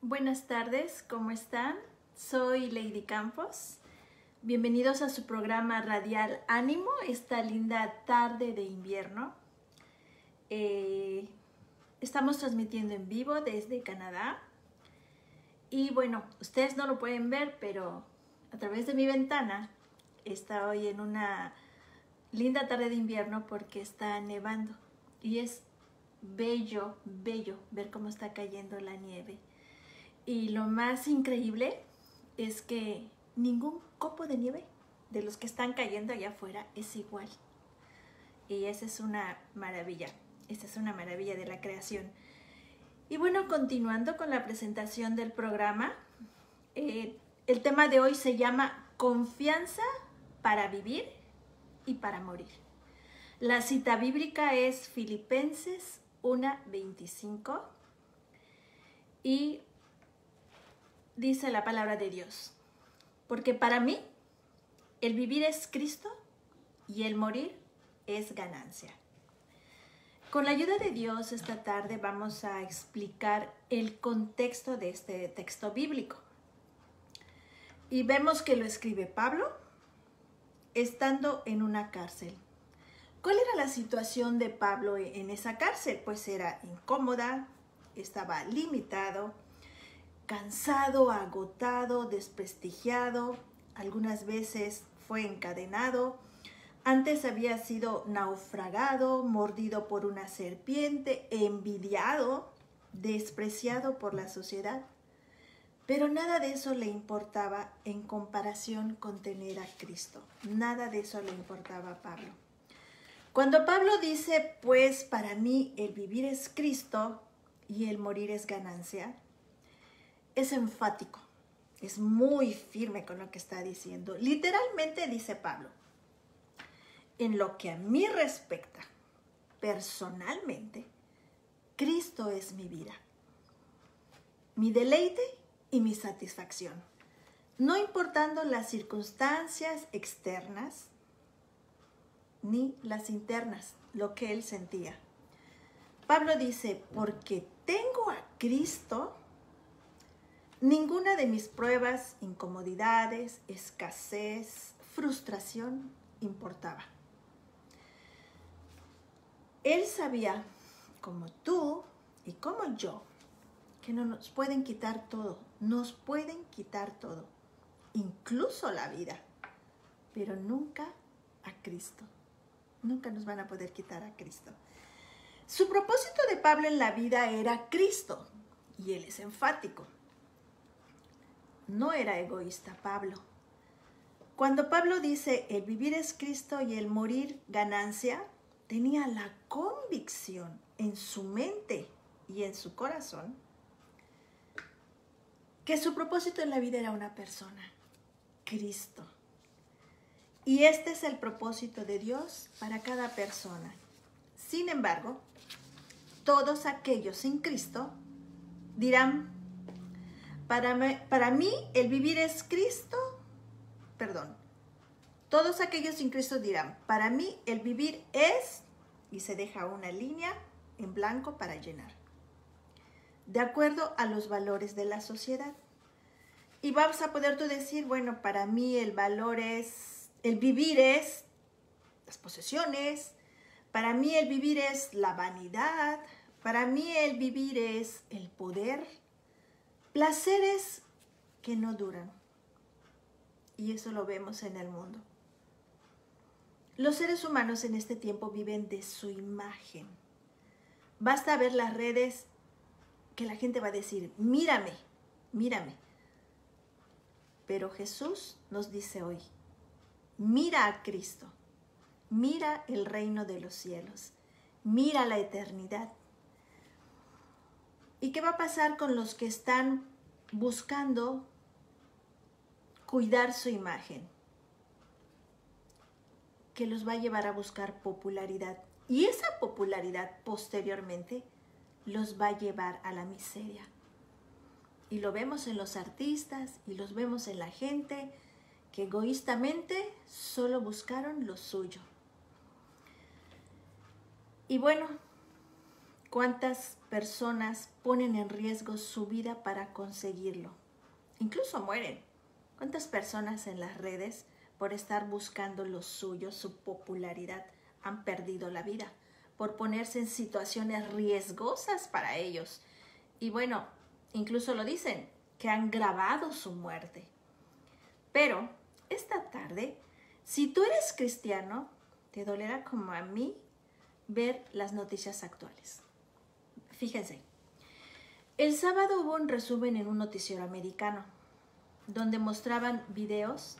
Buenas tardes, ¿cómo están? Soy Lady Campos. Bienvenidos a su programa radial Ánimo, esta linda tarde de invierno. Estamos transmitiendo en vivo desde Canadá. Y bueno, ustedes no lo pueden ver, pero a través de mi ventana estoy en una linda tarde de invierno porque está nevando. Y es bello, bello ver cómo está cayendo la nieve. Y lo más increíble es que ningún copo de nieve de los que están cayendo allá afuera es igual. Y esa es una maravilla. Esta es una maravilla de la creación. Y bueno, continuando con la presentación del programa, el tema de hoy se llama Confianza para vivir y para morir. La cita bíblica es Filipenses 1:25 y dice la palabra de Dios: porque para mí el vivir es Cristo y el morir es ganancia. Con la ayuda de Dios esta tarde vamos a explicar el contexto de este texto bíblico. Y vemos que lo escribe Pablo estando en una cárcel. ¿Cuál era la situación de Pablo en esa cárcel? Pues era incómoda, estaba limitado, cansado, agotado, desprestigiado, algunas veces fue encadenado, antes había sido naufragado, mordido por una serpiente, envidiado, despreciado por la sociedad. Pero nada de eso le importaba en comparación con tener a Cristo. Nada de eso le importaba a Pablo. Cuando Pablo dice, pues para mí el vivir es Cristo y el morir es ganancia, es enfático, es muy firme con lo que está diciendo. Literalmente dice Pablo: en lo que a mí respecta, personalmente, Cristo es mi vida, mi deleite y mi satisfacción, no importando las circunstancias externas ni las internas, lo que él sentía. Pablo dice, porque tengo a Cristo, ninguna de mis pruebas, incomodidades, escasez, frustración importaba. Él sabía, como tú y como yo, que no nos pueden quitar todo, nos pueden quitar todo, incluso la vida, pero nunca a Cristo. Nunca nos van a poder quitar a Cristo. Su propósito de Pablo en la vida era Cristo, y él es enfático. No era egoísta Pablo. Cuando Pablo dice el vivir es Cristo y el morir ganancia, tenía la convicción en su mente y en su corazón que su propósito en la vida era una persona, Cristo. Y este es el propósito de Dios para cada persona. Sin embargo, todos aquellos sin Cristo dirán, para mí el vivir es Cristo, todos aquellos sin Cristo dirán, para mí el vivir es, y se deja una línea en blanco para llenar, de acuerdo a los valores de la sociedad. Y vas a poder tú decir, bueno, para mí el vivir es las posesiones, para mí el vivir es la vanidad, para mí el vivir es el poder, placeres que no duran. Y eso lo vemos en el mundo. Los seres humanos en este tiempo viven de su imagen. Basta ver las redes que la gente va a decir, mírame, mírame. Pero Jesús nos dice hoy, mira a Cristo, mira el reino de los cielos, mira la eternidad. ¿Y qué va a pasar con los que están buscando cuidar su imagen? Que los va a llevar a buscar popularidad. Y esa popularidad posteriormente los va a llevar a la miseria. Y lo vemos en los artistas y los vemos en la gente que egoístamente solo buscaron lo suyo. Y bueno, cuántas personas ponen en riesgo su vida para conseguirlo. Incluso mueren. ¿Cuántas personas en las redes, por estar buscando lo suyo, su popularidad, han perdido la vida? Por ponerse en situaciones riesgosas para ellos. Y bueno, incluso lo dicen, que han grabado su muerte. Pero esta tarde, si tú eres cristiano, te dolerá como a mí ver las noticias actuales. Fíjense, el sábado hubo un resumen en un noticiero americano donde mostraban videos,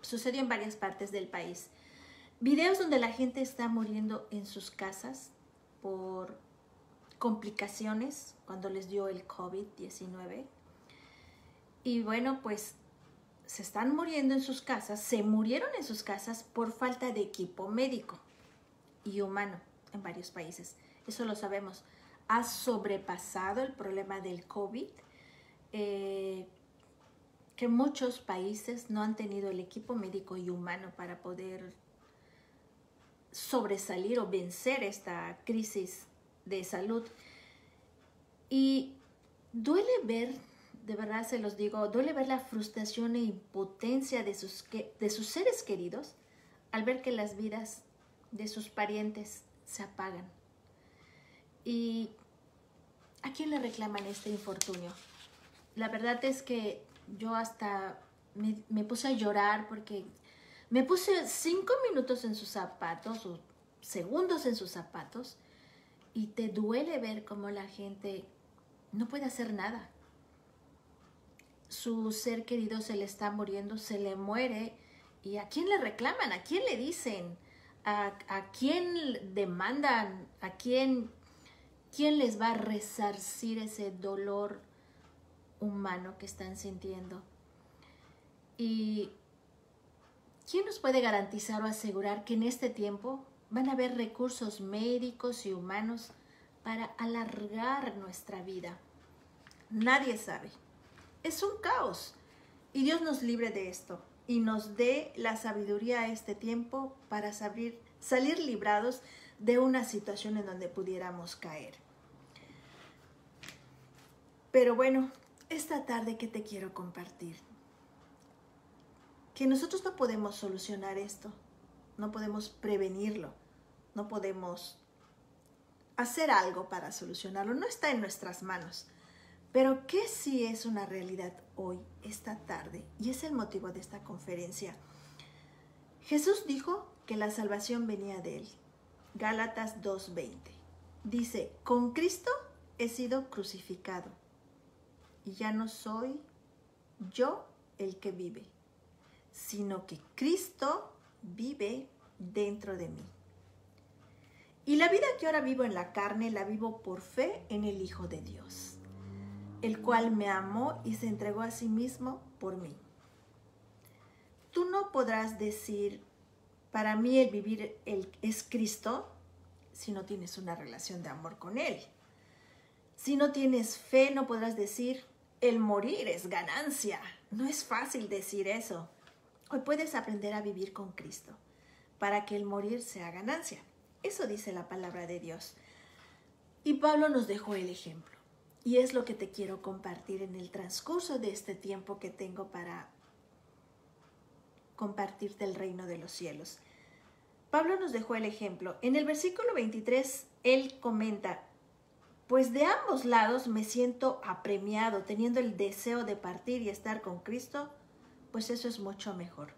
sucedió en varias partes del país, videos donde la gente está muriendo en sus casas por complicaciones cuando les dio el COVID-19. Y bueno, pues se están muriendo en sus casas, se murieron en sus casas por falta de equipo médico y humano en varios países. Eso lo sabemos. Ha sobrepasado el problema del COVID, que muchos países no han tenido el equipo médico y humano para poder sobresalir o vencer esta crisis de salud. Y duele ver, de verdad se los digo, duele ver la frustración e impotencia de sus seres queridos al ver que las vidas de sus parientes se apagan. ¿Y a quién le reclaman este infortunio? La verdad es que yo hasta me puse a llorar porque me puse 5 minutos en sus zapatos o segundos en sus zapatos y te duele ver cómo la gente no puede hacer nada. Su ser querido se le está muriendo, se le muere. ¿Y a quién le reclaman? ¿A quién le dicen? ¿A quién demandan? ¿A quién les va a resarcir ese dolor humano que están sintiendo? ¿Y quién nos puede garantizar o asegurar que en este tiempo van a haber recursos médicos y humanos para alargar nuestra vida? Nadie sabe. Es un caos. Y Dios nos libre de esto y nos dé la sabiduría a este tiempo para salir librados de una situación en donde pudiéramos caer. Pero bueno, esta tarde, ¿qué te quiero compartir? Que nosotros no podemos solucionar esto, no podemos prevenirlo, no podemos hacer algo para solucionarlo, no está en nuestras manos. Pero ¿qué sí es una realidad hoy, esta tarde? Y es el motivo de esta conferencia. Jesús dijo que la salvación venía de Él. Gálatas 2:20. Dice, con Cristo he sido crucificado. Y ya no soy yo el que vive, sino que Cristo vive dentro de mí. Y la vida que ahora vivo en la carne, la vivo por fe en el Hijo de Dios, el cual me amó y se entregó a sí mismo por mí. Tú no podrás decir, para mí el vivir es Cristo, si no tienes una relación de amor con Él. Si no tienes fe, no podrás decir, el morir es ganancia. No es fácil decir eso. Hoy puedes aprender a vivir con Cristo para que el morir sea ganancia. Eso dice la palabra de Dios. Y Pablo nos dejó el ejemplo. Y es lo que te quiero compartir en el transcurso de este tiempo que tengo para compartirte el reino de los cielos. Pablo nos dejó el ejemplo. En el versículo 23, él comenta, pues de ambos lados me siento apremiado, teniendo el deseo de partir y estar con Cristo, pues eso es mucho mejor.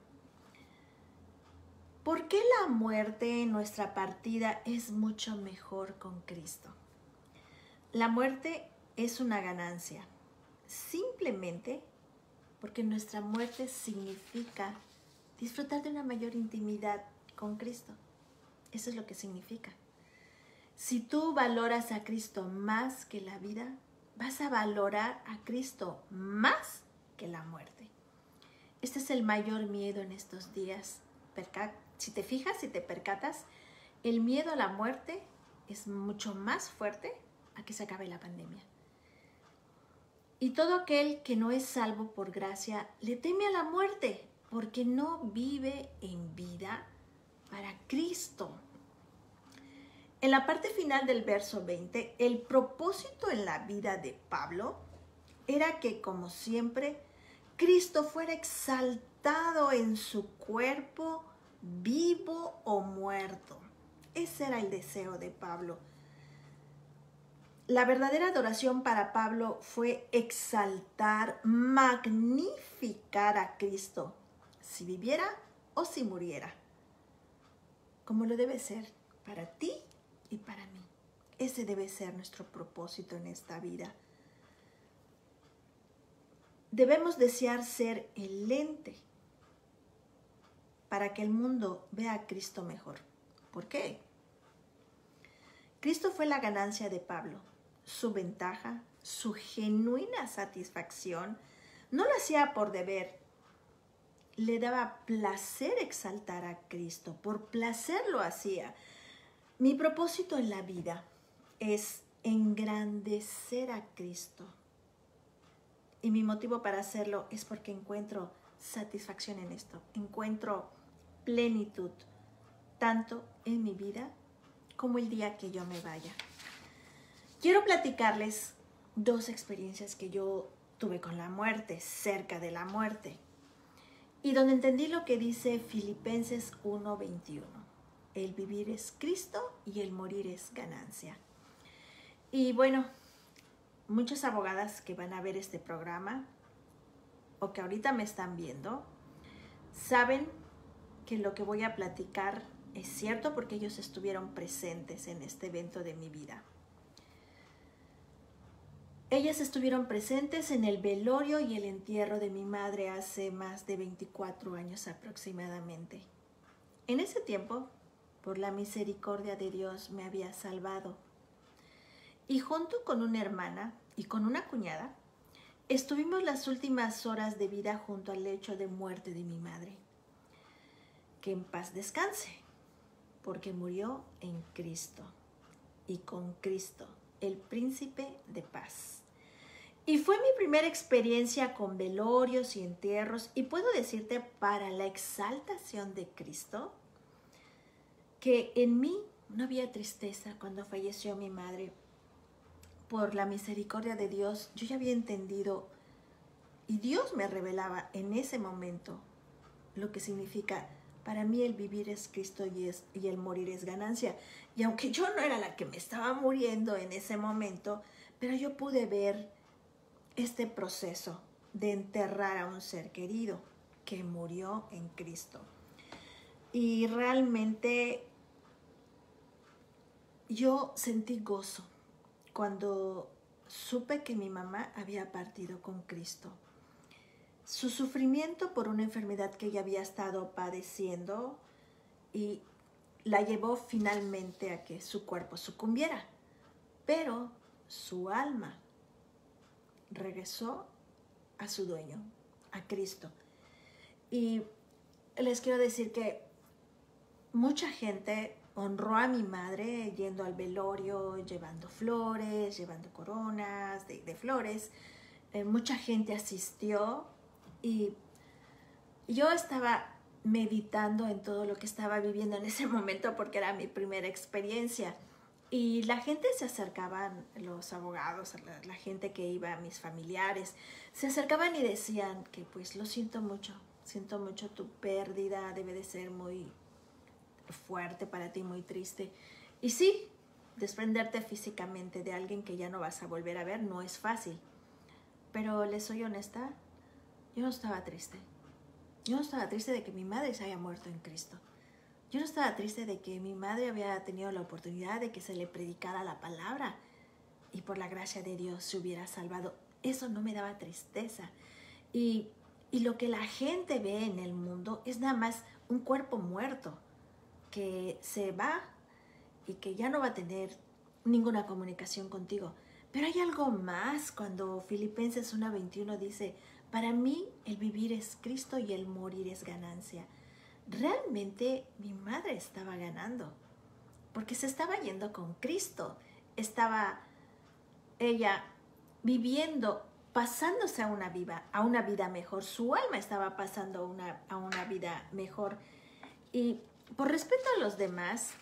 ¿Por qué la muerte en nuestra partida es mucho mejor con Cristo? La muerte es una ganancia, simplemente porque nuestra muerte significa disfrutar de una mayor intimidad con Cristo. Eso es lo que significa. Si tú valoras a Cristo más que la vida, vas a valorar a Cristo más que la muerte. Este es el mayor miedo en estos días. Si te fijas, si te percatas, el miedo a la muerte es mucho más fuerte a que se acabe la pandemia. Y todo aquel que no es salvo por gracia le teme a la muerte porque no vive en vida para Cristo. En la parte final del verso 20, el propósito en la vida de Pablo era que, como siempre, Cristo fuera exaltado en su cuerpo, vivo o muerto. Ese era el deseo de Pablo. La verdadera adoración para Pablo fue exaltar, magnificar a Cristo, si viviera o si muriera, como lo debe ser para ti y para mí. Ese debe ser nuestro propósito en esta vida. Debemos desear ser el lente para que el mundo vea a Cristo mejor. ¿Por qué? Cristo fue la ganancia de Pablo, su ventaja, su genuina satisfacción. No lo hacía por deber, le daba placer exaltar a Cristo, por placer lo hacía. Mi propósito en la vida es engrandecer a Cristo. Y mi motivo para hacerlo es porque encuentro satisfacción en esto, encuentro plenitud, tanto en mi vida como el día que yo me vaya. Quiero platicarles 2 experiencias que yo tuve con la muerte, cerca de la muerte, y donde entendí lo que dice Filipenses 1:21. El vivir es Cristo y el morir es ganancia. Y bueno, muchas abogadas que van a ver este programa o que ahorita me están viendo saben que lo que voy a platicar es cierto porque ellos estuvieron presentes en este evento de mi vida. Ellas estuvieron presentes en el velorio y el entierro de mi madre hace más de 24 años aproximadamente. En ese tiempo, por la misericordia de Dios, me había salvado. Y junto con una hermana y con una cuñada, estuvimos las últimas horas de vida junto al lecho de muerte de mi madre. Que en paz descanse, porque murió en Cristo y con Cristo, el príncipe de paz. Y fue mi primera experiencia con velorios y entierros, y puedo decirte, para la exaltación de Cristo, que en mí no había tristeza cuando falleció mi madre. Por la misericordia de Dios, yo ya había entendido, y Dios me revelaba en ese momento lo que significa: para mí el vivir es Cristo y el morir es ganancia. Y aunque yo no era la que me estaba muriendo en ese momento, pero yo pude ver este proceso de enterrar a un ser querido que murió en Cristo. Y realmente yo sentí gozo cuando supe que mi mamá había partido con Cristo. Su sufrimiento por una enfermedad que ella había estado padeciendo y la llevó finalmente a que su cuerpo sucumbiera, pero su alma regresó a su dueño, a Cristo. Y les quiero decir que mucha gente honró a mi madre yendo al velorio, llevando flores, llevando coronas de flores. Mucha gente asistió y yo estaba meditando en todo lo que estaba viviendo en ese momento porque era mi primera experiencia. Y la gente se acercaban, los abogados, la gente que iba, mis familiares, se acercaban y decían que pues lo siento mucho tu pérdida, debe de ser muy fuerte para ti, muy triste. Y sí, desprenderte físicamente de alguien que ya no vas a volver a ver no es fácil. Pero les soy honesta, yo no estaba triste. Yo no estaba triste de que mi madre se haya muerto en Cristo. Yo no estaba triste de que mi madre había tenido la oportunidad de que se le predicara la palabra y por la gracia de Dios se hubiera salvado. Eso no me daba tristeza. Y lo que la gente ve en el mundo es nada más un cuerpo muerto que se va y que ya no va a tener ninguna comunicación contigo. Pero hay algo más cuando Filipenses 1:21 dice: para mí el vivir es Cristo y el morir es ganancia. Realmente mi madre estaba ganando, porque se estaba yendo con Cristo. Estaba ella viviendo, pasándose a una vida mejor. Su alma estaba pasando a una vida mejor. Y por respeto a los demás,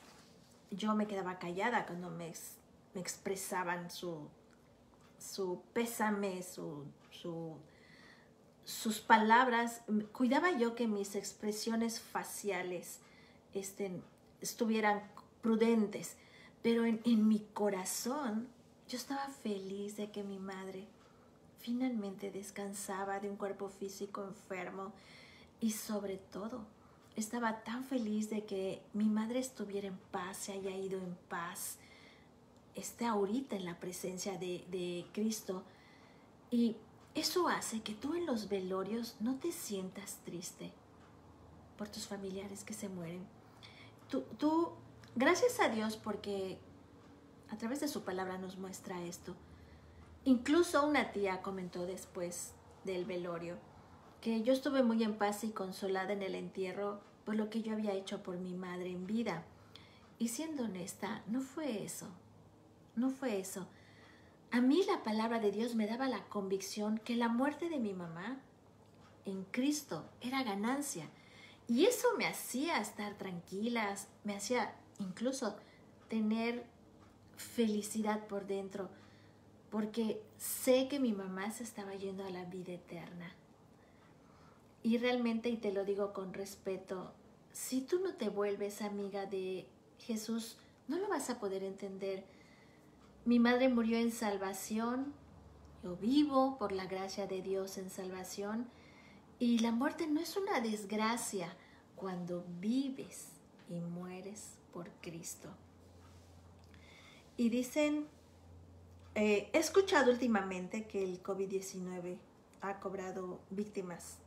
yo me quedaba callada cuando me expresaban su pésame, sus palabras. Cuidaba yo que mis expresiones faciales estuvieran prudentes, pero en mi corazón yo estaba feliz de que mi madre finalmente descansaba de un cuerpo físico enfermo, y sobre todo estaba tan feliz de que mi madre estuviera en paz, se haya ido en paz, esté ahorita en la presencia de Cristo. Y eso hace que tú en los velorios no te sientas triste por tus familiares que se mueren. Tú, gracias a Dios, porque a través de su palabra nos muestra esto. Incluso una tía comentó después del velorio que yo estuve muy en paz y consolada en el entierro por lo que yo había hecho por mi madre en vida. Y siendo honesta, no fue eso. No fue eso. A mí la palabra de Dios me daba la convicción que la muerte de mi mamá en Cristo era ganancia. Y eso me hacía estar tranquilas, me hacía incluso tener felicidad por dentro, porque sé que mi mamá se estaba yendo a la vida eterna. Y realmente, y te lo digo con respeto, si tú no te vuelves amiga de Jesús, no lo vas a poder entender. Mi madre murió en salvación, yo vivo por la gracia de Dios en salvación, y la muerte no es una desgracia cuando vives y mueres por Cristo. Y dicen, he escuchado últimamente que el COVID-19 ha cobrado víctimas.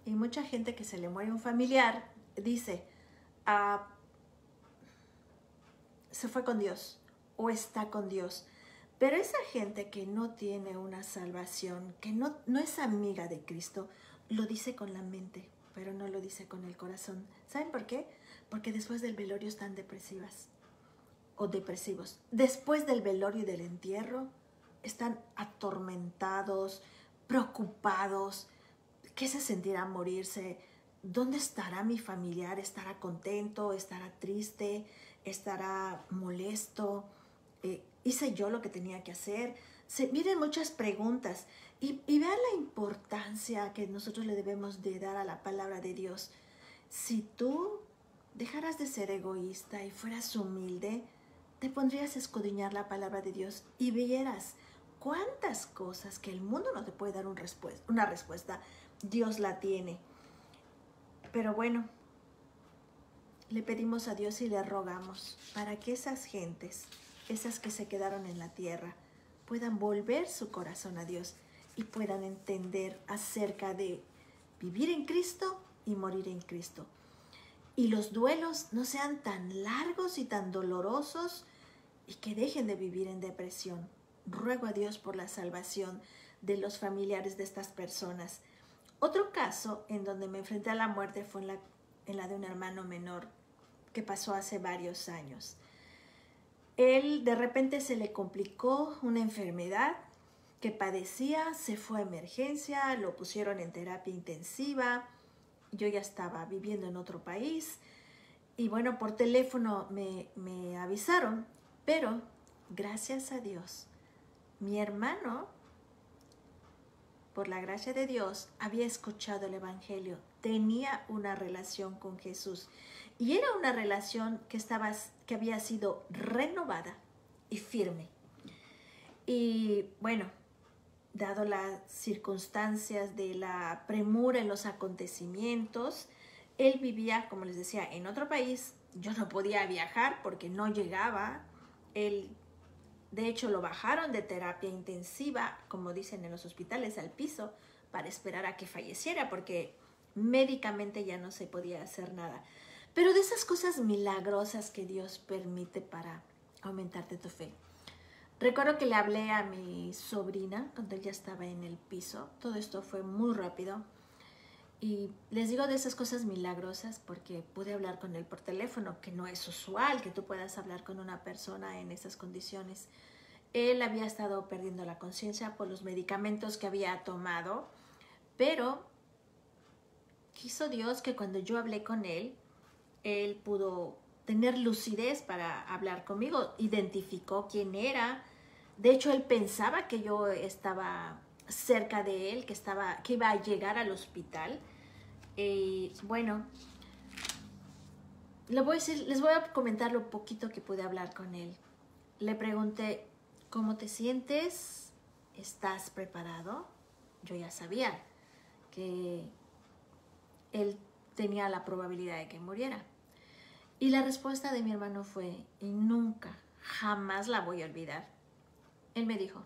Y mucha gente que se le muere un familiar dice, se fue con Dios o está con Dios. Pero esa gente que no tiene una salvación, que no es amiga de Cristo, lo dice con la mente, pero no lo dice con el corazón. ¿Saben por qué? Porque después del velorio están depresivas o depresivos. Después del velorio y del entierro están atormentados, preocupados. ¿Qué se sentirá morirse? ¿Dónde estará mi familiar? ¿Estará contento? ¿Estará triste? ¿Estará molesto? ¿Hice yo lo que tenía que hacer? Se vienen muchas preguntas y vean la importancia que nosotros le debemos de dar a la palabra de Dios. Si tú dejaras de ser egoísta y fueras humilde, te pondrías a escudriñar la palabra de Dios y vieras cuántas cosas que el mundo no te puede dar una respuesta, Dios la tiene. Pero bueno, le pedimos a Dios y le rogamos para que esas gentes, esas que se quedaron en la tierra, puedan volver su corazón a Dios y puedan entender acerca de vivir en Cristo y morir en Cristo. Y los duelos no sean tan largos y tan dolorosos y que dejen de vivir en depresión. Ruego a Dios por la salvación de los familiares de estas personas. Otro caso en donde me enfrenté a la muerte fue en la de un hermano menor que pasó hace varios años. Él de repente se le complicó una enfermedad que padecía, se fue a emergencia, lo pusieron en terapia intensiva. Yo ya estaba viviendo en otro país y bueno, por teléfono me avisaron, pero gracias a Dios, mi hermano, por la gracia de Dios, había escuchado el Evangelio, tenía una relación con Jesús y era una relación que había sido renovada y firme. Y bueno, dado las circunstancias de la premura en los acontecimientos, él vivía, como les decía, en otro país. Yo no podía viajar porque no llegaba. Él, de hecho, lo bajaron de terapia intensiva, como dicen en los hospitales, al piso, para esperar a que falleciera, porque médicamente ya no se podía hacer nada. Pero de esas cosas milagrosas que Dios permite para aumentarte tu fe. Recuerdo que le hablé a mi sobrina cuando ella estaba en el piso. Todo esto fue muy rápido. Y les digo de esas cosas milagrosas porque pude hablar con él por teléfono, que no es usual que tú puedas hablar con una persona en esas condiciones. Él había estado perdiendo la conciencia por los medicamentos que había tomado, pero quiso Dios que cuando yo hablé con él pudo tener lucidez para hablar conmigo. Identificó quién era. De hecho, él pensaba que yo estaba cerca de él, que iba a llegar al hospital. Y bueno, les voy a comentar lo poquito que pude hablar con él. Le pregunté, ¿cómo te sientes? ¿Estás preparado? Yo ya sabía que él tenía la probabilidad de que muriera. Y la respuesta de mi hermano fue, y nunca, jamás la voy a olvidar. Él me dijo,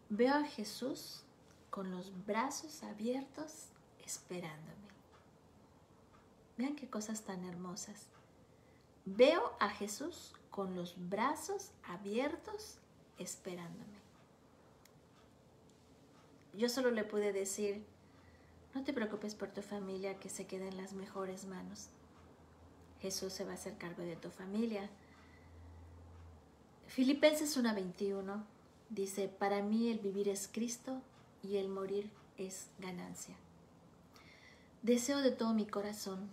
veo a Jesús con los brazos abiertos esperándome. Vean qué cosas tan hermosas. Veo a Jesús con los brazos abiertos esperándome. Yo solo le pude decir, no te preocupes por tu familia, que se quede en las mejores manos. Jesús se va a hacer cargo de tu familia. Filipenses 1:21 dice, para mí el vivir es Cristo y el morir es ganancia. Deseo de todo mi corazón,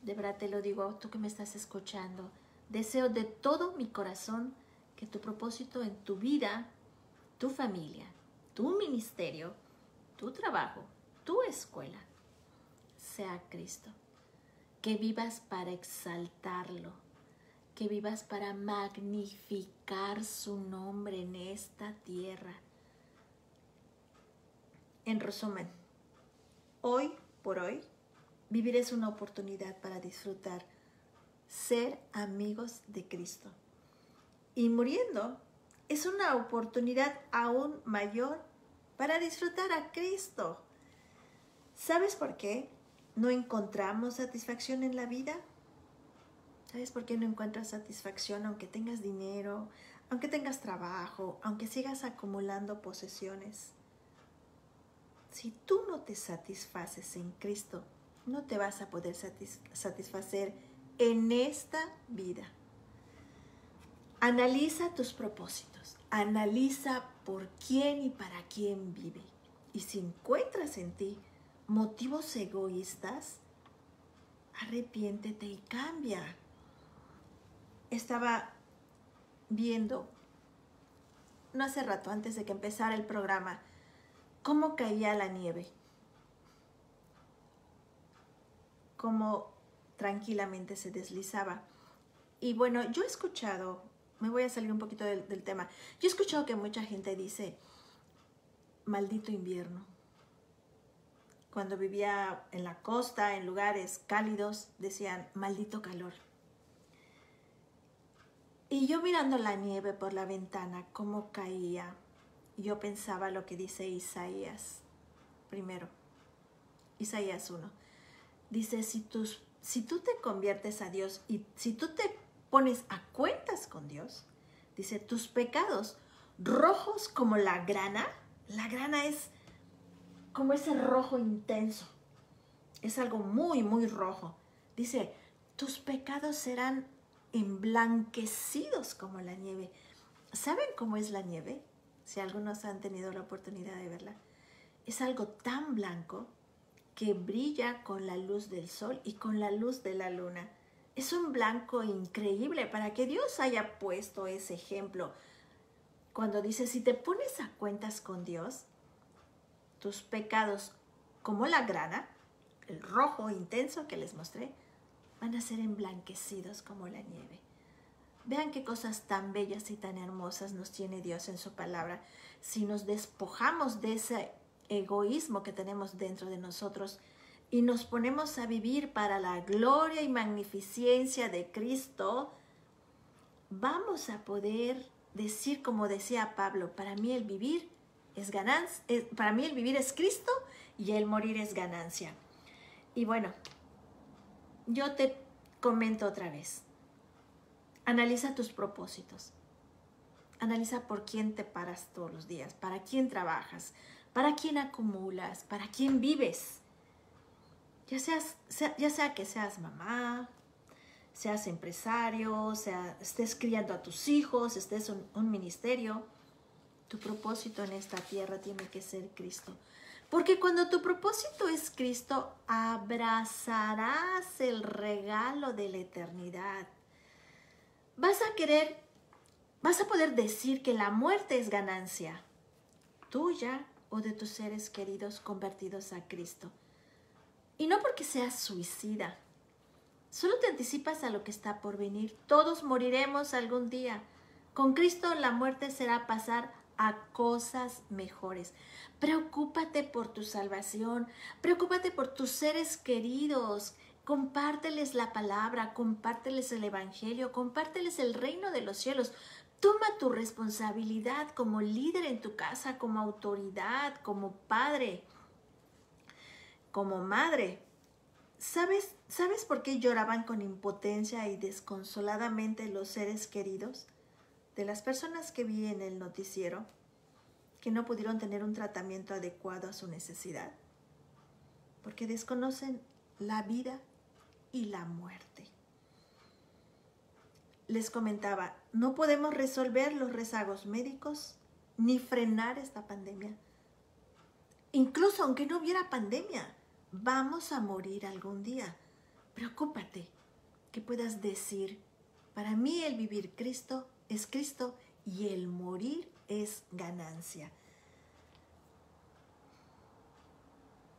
de verdad te lo digo, tú que me estás escuchando, deseo de todo mi corazón que tu propósito en tu vida, tu familia, tu ministerio, tu trabajo, tu escuela, sea Cristo. Que vivas para exaltarlo, que vivas para magnificar su nombre en esta tierra. En resumen, hoy por hoy, vivir es una oportunidad para disfrutar, ser amigos de Cristo. Y muriendo es una oportunidad aún mayor para disfrutar a Cristo. ¿Sabes por qué no encontramos satisfacción en la vida? ¿Sabes por qué no encuentras satisfacción aunque tengas dinero, aunque tengas trabajo, aunque sigas acumulando posesiones? Si tú no te satisfaces en Cristo, no te vas a poder satisfacer en esta vida. Analiza tus propósitos, analiza por quién y para quién vive. Y si encuentras en ti motivos egoístas, arrepiéntete y cambia. Estaba viendo, no hace rato, antes de que empezara el programa, cómo caía la nieve. Cómo tranquilamente se deslizaba. Y bueno, yo he escuchado, me voy a salir un poquito del tema, yo he escuchado que mucha gente dice, maldito invierno. Cuando vivía en la costa, en lugares cálidos, decían, maldito calor. Y yo mirando la nieve por la ventana, cómo caía, yo pensaba lo que dice Isaías, primero, Isaías 1. Dice, si tú te conviertes a Dios y si tú te pones a cuentas con Dios, dice, tus pecados rojos como la grana es como ese rojo intenso, es algo muy, muy rojo. Dice, tus pecados serán emblanquecidos como la nieve. ¿Saben cómo es la nieve? Si algunos han tenido la oportunidad de verla. Es algo tan blanco que brilla con la luz del sol y con la luz de la luna. Es un blanco increíble para que Dios haya puesto ese ejemplo. Cuando dice, si te pones a cuentas con Dios, tus pecados como la grana, el rojo intenso que les mostré, van a ser emblanquecidos como la nieve. Vean qué cosas tan bellas y tan hermosas nos tiene Dios en su palabra. Si nos despojamos de ese egoísmo que tenemos dentro de nosotros y nos ponemos a vivir para la gloria y magnificencia de Cristo, vamos a poder decir, como decía Pablo, para mí el vivir es ganancia, para mí el vivir es Cristo y el morir es ganancia. Y bueno, yo te comento otra vez. Analiza tus propósitos. Analiza por quién te paras todos los días, para quién trabajas, para quién acumulas, para quién vives. Ya sea que seas mamá, seas empresario, estés criando a tus hijos, estés en un ministerio, tu propósito en esta tierra tiene que ser Cristo. Porque cuando tu propósito es Cristo, abrazarás el regalo de la eternidad. Vas a poder decir que la muerte es ganancia tuya o de tus seres queridos convertidos a Cristo. Y no porque seas suicida, solo te anticipas a lo que está por venir. Todos moriremos algún día. Con Cristo la muerte será pasar a cosas mejores. Preocúpate por tu salvación, preocúpate por tus seres queridos. Compárteles la palabra, compárteles el evangelio, compárteles el reino de los cielos. Toma tu responsabilidad como líder en tu casa, como autoridad, como padre, como madre. ¿Sabes por qué lloraban con impotencia y desconsoladamente los seres queridos de las personas que vi en el noticiero, que no pudieron tener un tratamiento adecuado a su necesidad? Porque desconocen la vida y la muerte. Les comentaba, no podemos resolver los rezagos médicos ni frenar esta pandemia. Incluso aunque no hubiera pandemia, vamos a morir algún día. Preocúpate que puedas decir, para mí el vivir Cristo es Cristo y el morir es ganancia.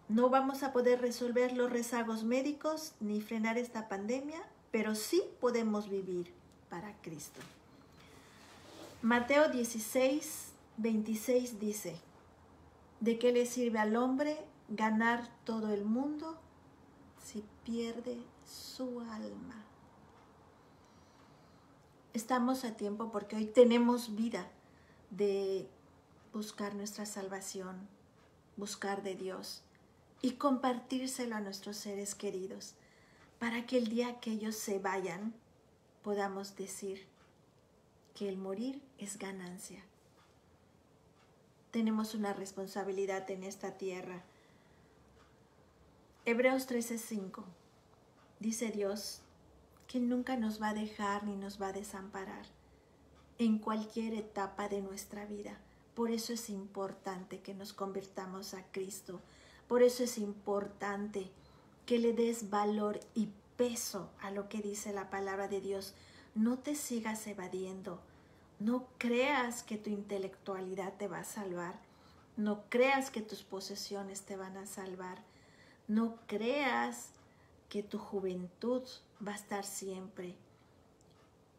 No vamos a poder resolver los rezagos médicos ni frenar esta pandemia, pero sí podemos vivir para Cristo. Mateo 16, 26 dice, ¿de qué le sirve al hombre ganar todo el mundo si pierde su alma? Estamos a tiempo porque hoy tenemos vida de buscar nuestra salvación, buscar de Dios y compartírselo a nuestros seres queridos para que el día que ellos se vayan podamos decir que el morir es ganancia. Tenemos una responsabilidad en esta tierra. Hebreos 13:5 dice Dios que nunca nos va a dejar ni nos va a desamparar en cualquier etapa de nuestra vida. Por eso es importante que nos convirtamos a Cristo. Por eso es importante que le des valor y peso a lo que dice la palabra de Dios. No te sigas evadiendo. No creas que tu intelectualidad te va a salvar. No creas que tus posesiones te van a salvar. No creas que tu juventud va a estar siempre.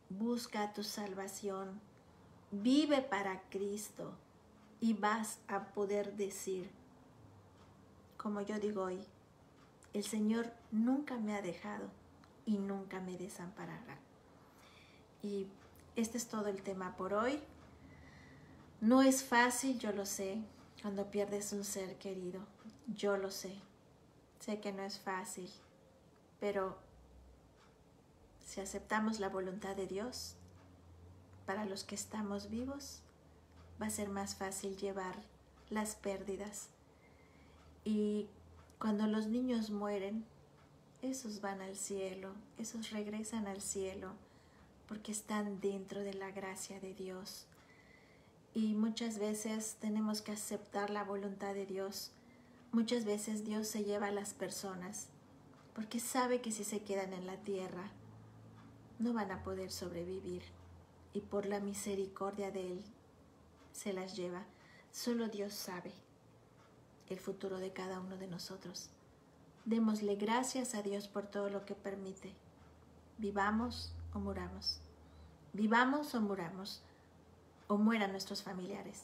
Busca tu salvación. Vive para Cristo y vas a poder decir, como yo digo hoy, el Señor nunca me ha dejado y nunca me desamparará. Y este es todo el tema por hoy. No es fácil, yo lo sé, cuando pierdes un ser querido. Yo lo sé. Sé que no es fácil, pero si aceptamos la voluntad de Dios, para los que estamos vivos, va a ser más fácil llevar las pérdidas. Y cuando los niños mueren, esos van al cielo, esos regresan al cielo, porque están dentro de la gracia de Dios. Y muchas veces tenemos que aceptar la voluntad de Dios. Muchas veces Dios se lleva a las personas, porque sabe que si se quedan en la tierra, no van a poder sobrevivir. Y por la misericordia de Él, se las lleva. Solo Dios sabe el futuro de cada uno de nosotros. Démosle gracias a Dios por todo lo que permite. Vivamos o muramos. Vivamos o muramos. O mueran nuestros familiares.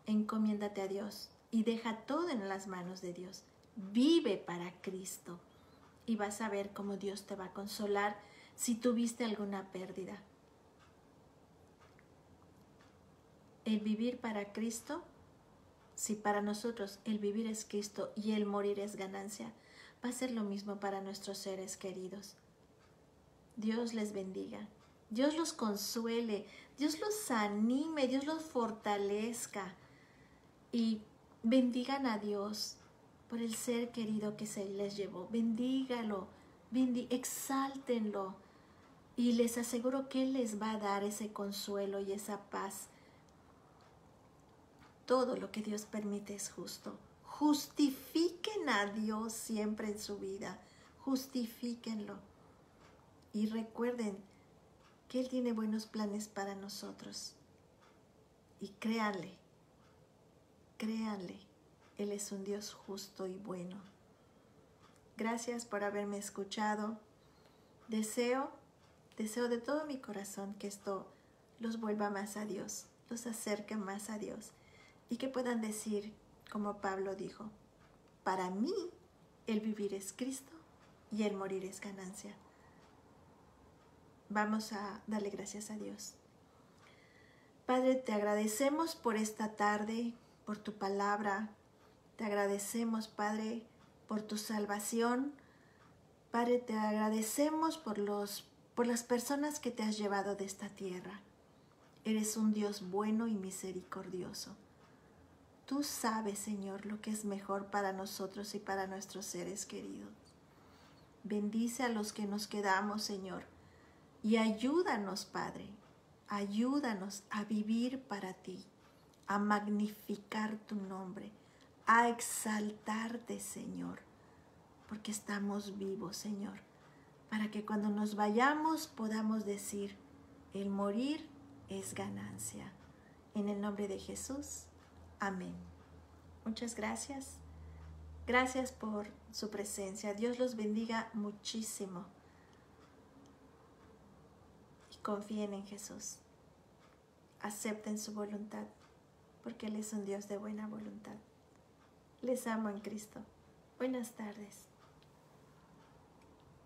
Encomiéndate a Dios y deja todo en las manos de Dios. Vive para Cristo y vas a ver cómo Dios te va a consolar si tuviste alguna pérdida. El vivir para Cristo, si para nosotros el vivir es Cristo y el morir es ganancia, va a ser lo mismo para nuestros seres queridos. Dios les bendiga, Dios los consuele, Dios los anime, Dios los fortalezca y bendigan a Dios por el ser querido que se les llevó. Bendígalo, exáltenlo y les aseguro que Él les va a dar ese consuelo y esa paz todo lo que Dios permite es justo. Justifiquen a Dios siempre en su vida. Justifíquenlo. Y recuerden que Él tiene buenos planes para nosotros. Y créanle, créanle, Él es un Dios justo y bueno. Gracias por haberme escuchado. Deseo de todo mi corazón que esto los vuelva más a Dios, los acerque más a Dios y que puedan decir, como Pablo dijo, para mí el vivir es Cristo y el morir es ganancia. Vamos a darle gracias a Dios. Padre, te agradecemos por esta tarde, por tu palabra. Te agradecemos, Padre, por tu salvación. Padre, te agradecemos por las personas que te has llevado de esta tierra. Eres un Dios bueno y misericordioso. Tú sabes, Señor, lo que es mejor para nosotros y para nuestros seres queridos. Bendice a los que nos quedamos, Señor, y ayúdanos, Padre. Ayúdanos a vivir para ti, a magnificar tu nombre, a exaltarte, Señor, porque estamos vivos, Señor, para que cuando nos vayamos podamos decir, el morir es ganancia. En el nombre de Jesús, amén. Muchas gracias. Gracias por su presencia. Dios los bendiga muchísimo. Y confíen en Jesús. Acepten su voluntad, porque Él es un Dios de buena voluntad. Les amo en Cristo. Buenas tardes.